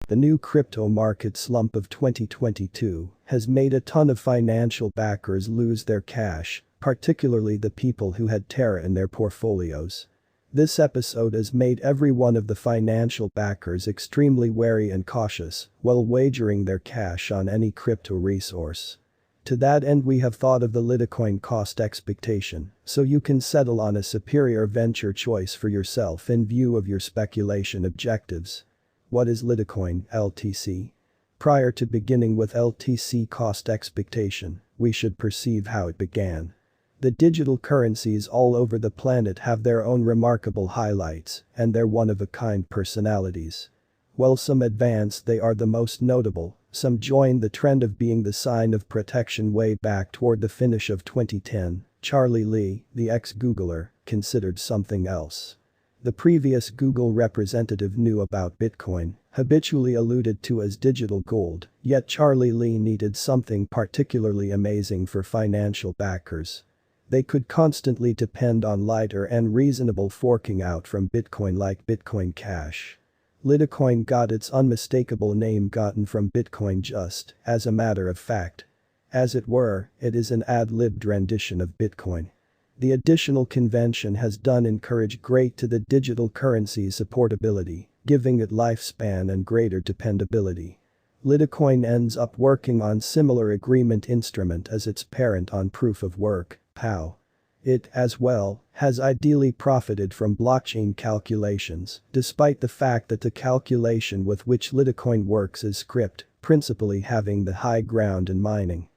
The new crypto market slump of 2022 has made a ton of financial backers lose their cash, particularly the people who had Terra in their portfolios. This episode has made every one of the financial backers extremely wary and cautious while wagering their cash on any crypto resource. To that end, we have thought of the Litecoin cost expectation, so you can settle on a superior venture choice for yourself in view of your speculation objectives. What is Litecoin, LTC? Prior to beginning with LTC cost expectation, we should perceive how it began. The digital currencies all over the planet have their own remarkable highlights and their one-of-a-kind personalities. While some advance, they are the most notable. Some joined the trend of being the sign of protection way back toward the finish of 2010. Charlie Lee, the ex-Googler, considered something else. The previous Google representative knew about Bitcoin, habitually alluded to as digital gold, yet Charlie Lee needed something particularly amazing for financial backers. They could constantly depend on lighter and reasonable forking out from Bitcoin like Bitcoin Cash. Litecoin got its unmistakable name gotten from Bitcoin just, as a matter of fact. As it were, it is an ad-libbed rendition of Bitcoin. The additional convention has done encourage great to the digital currency's supportability, giving it lifespan and greater dependability. Litecoin ends up working on similar agreement instrument as its parent on proof of work, POW. It, as well, has ideally profited from blockchain calculations, despite the fact that the calculation with which Litecoin works is script, principally having the high ground in mining.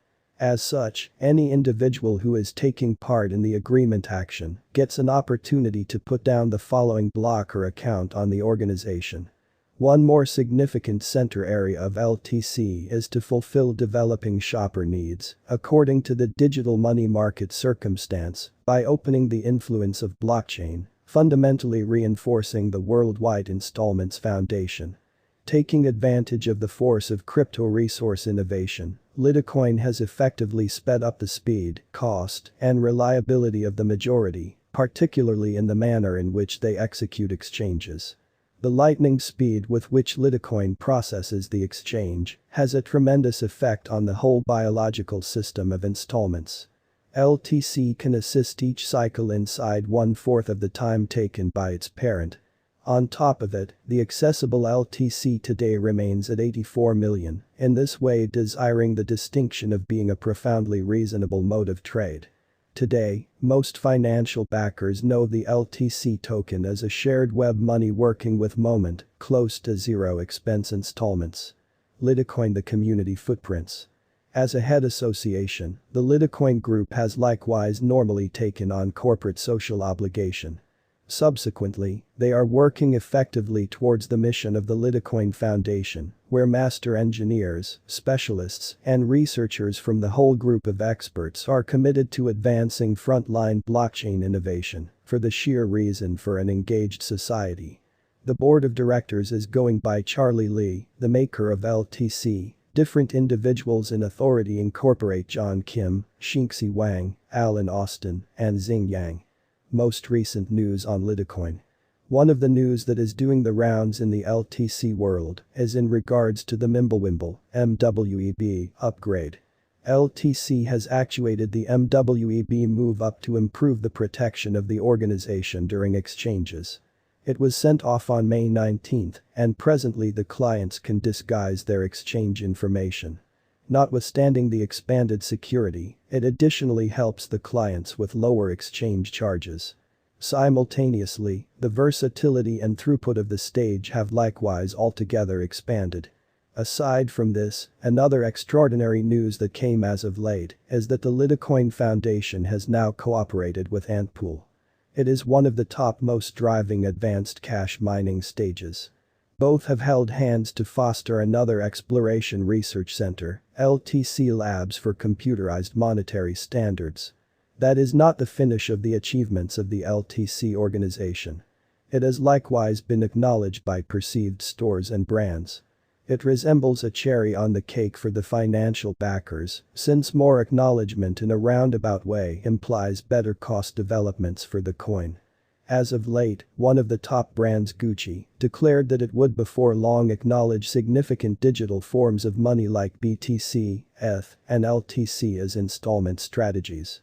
As such, any individual who is taking part in the agreement action gets an opportunity to put down the following block or account on the organization. One more significant center area of LTC is to fulfill developing shopper needs, according to the digital money market circumstance, by opening the influence of blockchain, fundamentally reinforcing the worldwide installments foundation. Taking advantage of the force of crypto resource innovation, Litecoin has effectively sped up the speed, cost, and reliability of the majority, particularly in the manner in which they execute exchanges. The lightning speed with which Litecoin processes the exchange has a tremendous effect on the whole biological system of installments. LTC can assist each cycle inside 1/4 of the time taken by its parent. On top of it, the accessible LTC today remains at 84 million, in this way desiring the distinction of being a profoundly reasonable mode of trade. Today, most financial backers know the LTC token as a shared web money working with moment, close to zero expense installments. Litecoin, the community footprints. As a head association, the Litecoin group has likewise normally taken on corporate social obligation. Subsequently, they are working effectively towards the mission of the Litecoin Foundation, where master engineers, specialists, and researchers from the whole group of experts are committed to advancing frontline blockchain innovation for the sheer reason for an engaged society. The board of directors is going by Charlie Lee, the maker of LTC. Different individuals in authority incorporate John Kim, Xingxi Wang, Alan Austin, and Xing Yang. Most recent news on Litecoin. One of the news that is doing the rounds in the LTC world is in regards to the Mimblewimble (MWEB) upgrade. LTC has actuated the MWEB move up to improve the protection of the organization during exchanges. It was sent off on May 19, and presently the clients can disguise their exchange information. Notwithstanding the expanded security, it additionally helps the clients with lower exchange charges. Simultaneously, the versatility and throughput of the stage have likewise altogether expanded. Aside from this, another extraordinary news that came as of late is that the Litecoin Foundation has now cooperated with Antpool. It is one of the top most driving advanced cash mining stages. Both have held hands to foster another exploration research center, LTC Labs for Computerized Monetary Standards. That is not the finish of the achievements of the LTC organization. It has likewise been acknowledged by perceived stores and brands. It resembles a cherry on the cake for the financial backers, since more acknowledgement in a roundabout way implies better cost developments for the coin. As of late, one of the top brands, Gucci, declared that it would before long acknowledge significant digital forms of money like BTC, ETH, and LTC as installment strategies.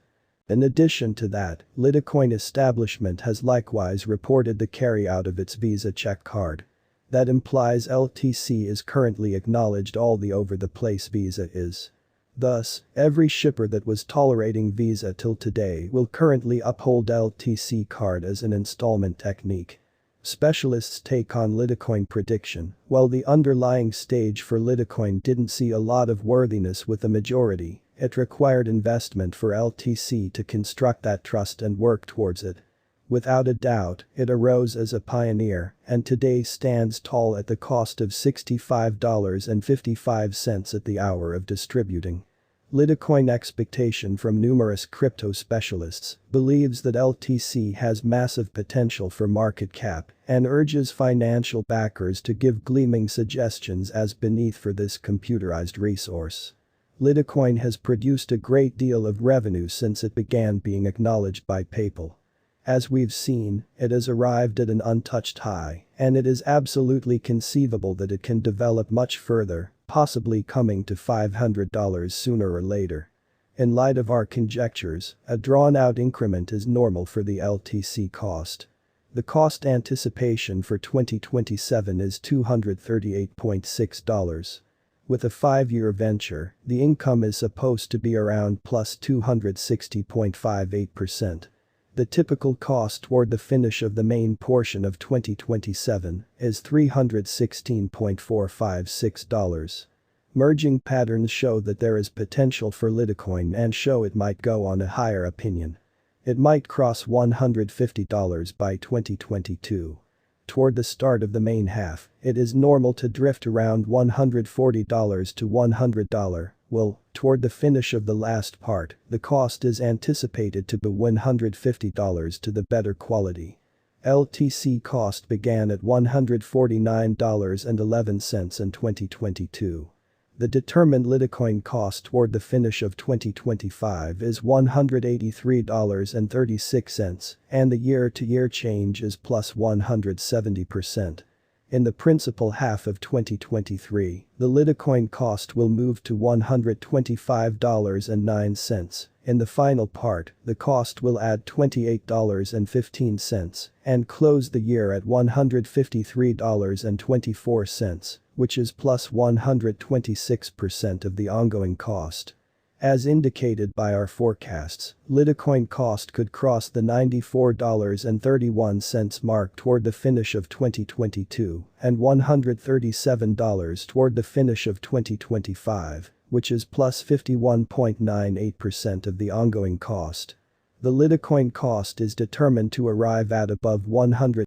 In addition to that, Litecoin establishment has likewise reported the carryout of its Visa check card. That implies LTC is currently acknowledged all the over-the-place Visa is. Thus, every shipper that was tolerating Visa till today will currently uphold LTC card as an installment technique. Specialists take on Litecoin prediction, while the underlying stage for Litecoin didn't see a lot of worthiness with the majority, it required investment for LTC to construct that trust and work towards it. Without a doubt, it arose as a pioneer and today stands tall at the cost of $65.55 at the hour of distributing. Litecoin expectation from numerous crypto specialists believes that LTC has massive potential for market cap and urges financial backers to give gleaming suggestions as beneath for this computerized resource. Litecoin has produced a great deal of revenue since it began being acknowledged by PayPal. As we've seen, it has arrived at an untouched high, and it is absolutely conceivable that it can develop much further, possibly coming to $500 sooner or later. In light of our conjectures, a drawn-out increment is normal for the LTC cost. The cost anticipation for 2027 is $238.6. With a 5-year venture, the income is supposed to be around plus 260.58%. The typical cost toward the finish of the main portion of 2027 is $316.456. Merging patterns show that there is potential for Litecoin and show it might go on a higher opinion. It might cross $150 by 2022. Toward the start of the main half, it is normal to drift around $140 to $100. Well, toward the finish of the last part, the cost is anticipated to be $150 to the better quality. LTC cost began at $149.11 in 2022. The determined Litecoin cost toward the finish of 2025 is $183.36, and the year-to-year change is plus 170%. In the principal half of 2023, the Litecoin cost will move to $125.09. In the final part, the cost will add $28.15 and close the year at $153.24, which is plus 126% of the ongoing cost. As indicated by our forecasts, Litecoin cost could cross the $94.31 mark toward the finish of 2022 and $137 toward the finish of 2025, which is plus 51.98% of the ongoing cost. The Litecoin cost is determined to arrive at above $100